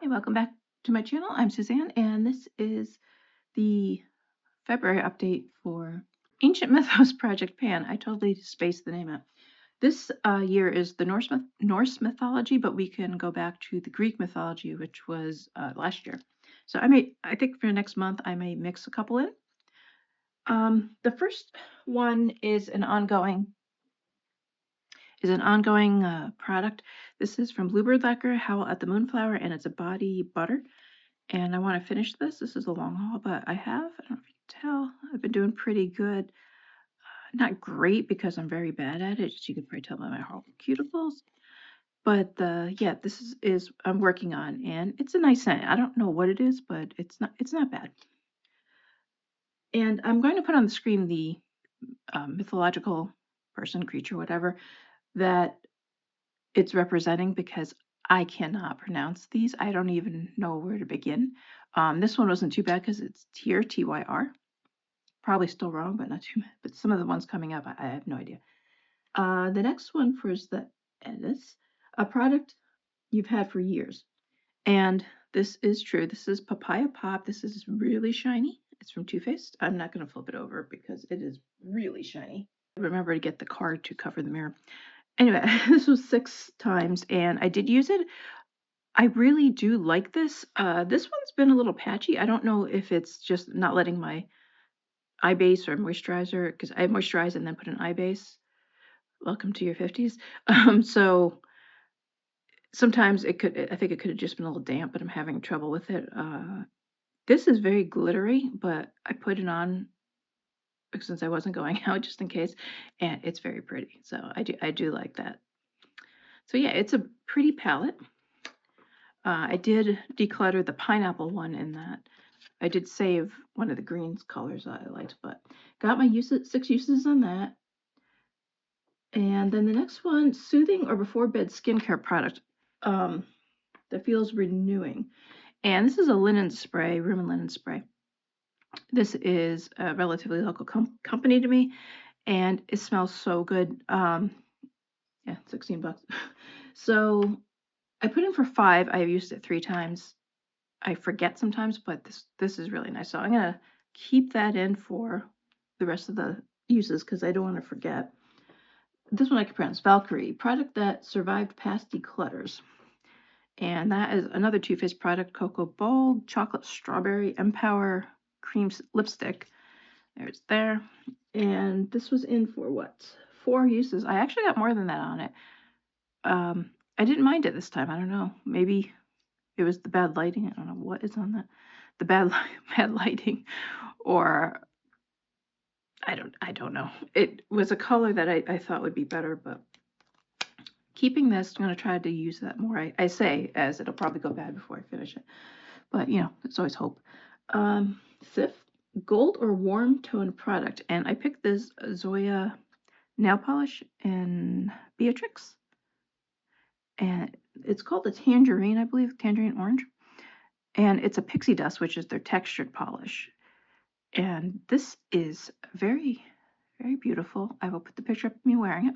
Hey, welcome back to my channel. I'm Suzanne, and this is the February update for Ancient Mythos Project Pan. I totally spaced the name out. This year is the Norse mythology, but we can go back to the Greek mythology, which was last year. So I think for next month, I may mix a couple in. The first one is an ongoing product. This is from Bluebird Lacquer, Howl at the Moonflower, and it's a body butter. And I want to finish this. This is a long haul, but I don't know if you can tell, I've been doing pretty good. Not great because I'm very bad at it. You can probably tell by my cuticles. But yeah, this is I'm working on, and it's a nice scent. I don't know what it is, but it's not bad. And I'm going to put on the screen the mythological person, creature, whatever, that it's representing because I cannot pronounce these. I don't even know where to begin. This one wasn't too bad because it's Tyr, Tyr. Probably still wrong, but not too bad. But some of the ones coming up, I have no idea. The next one for is the Edis, a product you've had for years. And this is true. This is Papaya Pop. This is really shiny. It's from Too Faced. I'm not going to flip it over because it is really shiny. Remember to get the card to cover the mirror. Anyway, this was 6 times, and I did use it. I really do like this. This one's been a little patchy. I don't know if it's just not letting my eye base or moisturizer, because I moisturize and then put an eye base. Welcome to your 50s. So sometimes I think it could have just been a little damp, but I'm having trouble with it. This is very glittery, but I put it on since I wasn't going out just in case, and it's very pretty. So I do like that. So yeah, it's a pretty palette. I did declutter the pineapple one in that. I did save one of the green colors that I liked, but got my 6 uses on that. And then the next one, soothing or before bed skincare product that feels renewing. And this is a linen spray, room and linen spray. This is a relatively local company to me, and it smells so good. Yeah, 16 bucks. So I put in for 5. I've used it 3 times. I forget sometimes, but this is really nice. So I'm gonna keep that in for the rest of the uses because I don't want to forget. This one I can pronounce. Valkyrie, product that survived past declutters. And that is another Too Faced product, Cocoa Bold Chocolate Strawberry Empower Cream Lipstick. There's there. And this was in for what? 4 uses. I actually got more than that on it. I didn't mind it this time. I don't know. Maybe it was the bad lighting. I don't know what is on that. The bad lighting, or I don't know. It was a color that I thought would be better, but keeping this, I'm going to try to use that more. I say as it'll probably go bad before I finish it, but you know, it's always hope. Sif, gold or warm tone product, and I picked this Zoya nail polish in Beatrix, and it's called the Tangerine, I believe, Tangerine Orange, and it's a pixie dust, which is their textured polish. And this is very, very beautiful. I will put the picture up of me wearing it.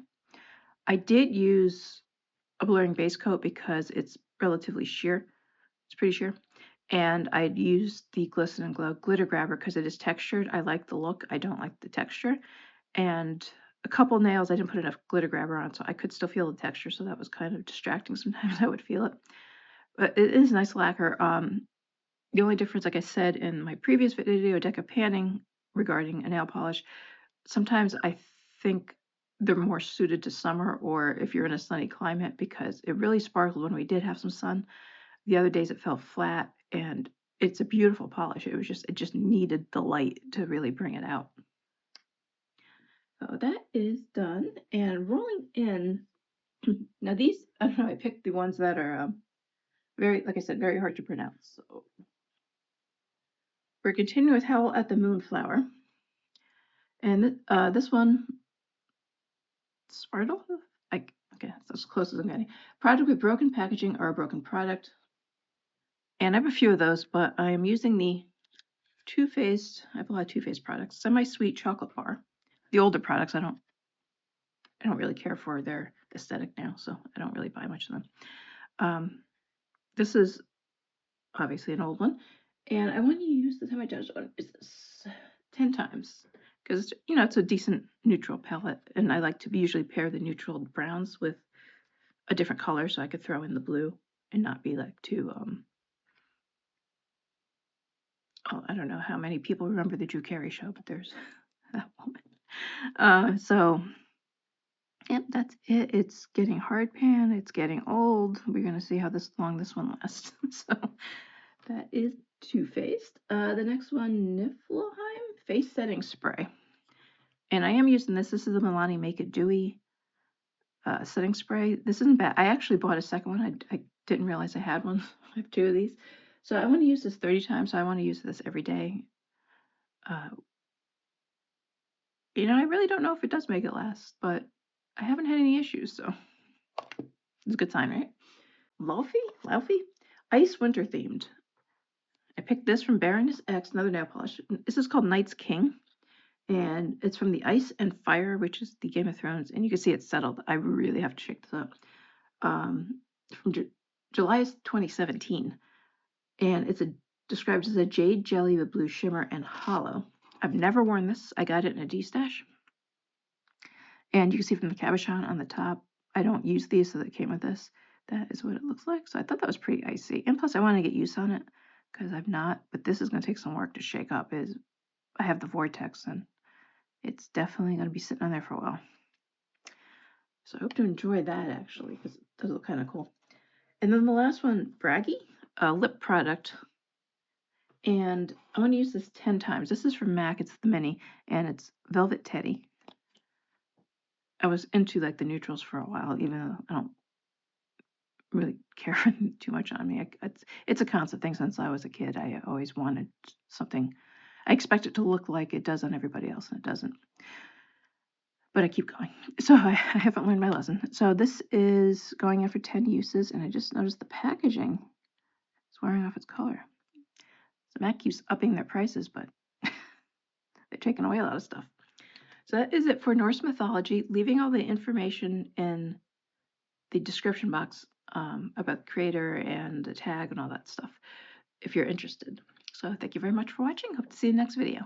I did use a blurring base coat because it's relatively sheer. It's pretty sheer. And I'd used the Glisten and Glow glitter grabber because it is textured. I like the look. I don't like the texture. And a couple nails, I didn't put enough glitter grabber on, so I could still feel the texture. So that was kind of distracting. Sometimes I would feel it. But it is nice lacquer. The only difference, like I said in my previous video, Deca Panning, regarding a nail polish, sometimes I think they're more suited to summer or if you're in a sunny climate because it really sparkled when we did have some sun. The other days it fell flat, and it's a beautiful polish. It just needed the light to really bring it out. So that is done, and rolling in. Now these, I don't know, I picked the ones that are very, like I said, very hard to pronounce. So we're continuing with Howl at the Moonflower. And this one, Spartle? Okay, that's as close as I'm getting. Product with broken packaging or a broken product. And I have a few of those, but I am using the Too Faced, I have a lot of Too Faced products. Semi-sweet chocolate bar. The older products, I don't really care for their aesthetic now, so I don't really buy much of them. This is obviously an old one. And I want to use the time I judged one is this 10 times because, you know, it's a decent neutral palette. And I like to usually pair the neutral browns with a different color so I could throw in the blue and not be like too, oh, I don't know how many people remember the Drew Carey show, but there's that woman. So, yep, that's it. It's getting hard pan. It's getting old. We're going to see how long this one lasts. So that is Too Faced. The next one, Niflheim Face Setting Spray. And I am using this. This is the Milani Make It Dewy setting spray. This isn't bad. I actually bought a second one. I didn't realize I had one. I have two of these. So I want to use this 30 times. So I want to use this every day. You know, I really don't know if it does make it last, but I haven't had any issues, so it's a good sign, right? Laufey? Ice Winter themed. I picked this from Baroness X, another nail polish. This is called Night's King, and it's from the Ice and Fire, which is the Game of Thrones, and you can see it's settled. I really have to shake this up. From July 2017, and it's described as a jade jelly with blue shimmer and hollow. I've never worn this. I got it in a D-stash. And you can see from the cabochon on the top, I don't use these, so they came with this. That is what it looks like. So I thought that was pretty icy. And plus I want to get use on it because I've not, but this is going to take some work to shake up. I have the Vortex and it's definitely going to be sitting on there for a while. So I hope to enjoy that actually because it does look kind of cool. And then the last one, Braggy, a lip product. And I want to use this 10 times. This is from MAC. It's the mini and it's Velvet Teddy. I was into like the neutrals for a while, even though I don't really care too much on me. It's a constant thing since I was a kid. I always wanted something. I expect it to look like it does on everybody else, and it doesn't. But I keep going. So I haven't learned my lesson. So this is going in for 10 uses, and I just noticed the packaging is wearing off its color. So MAC keeps upping their prices, but they're taking away a lot of stuff. So that is it for Norse mythology, leaving all the information in the description box about the creator and the tag and all that stuff if you're interested. So thank you very much for watching. Hope to see you in the next video.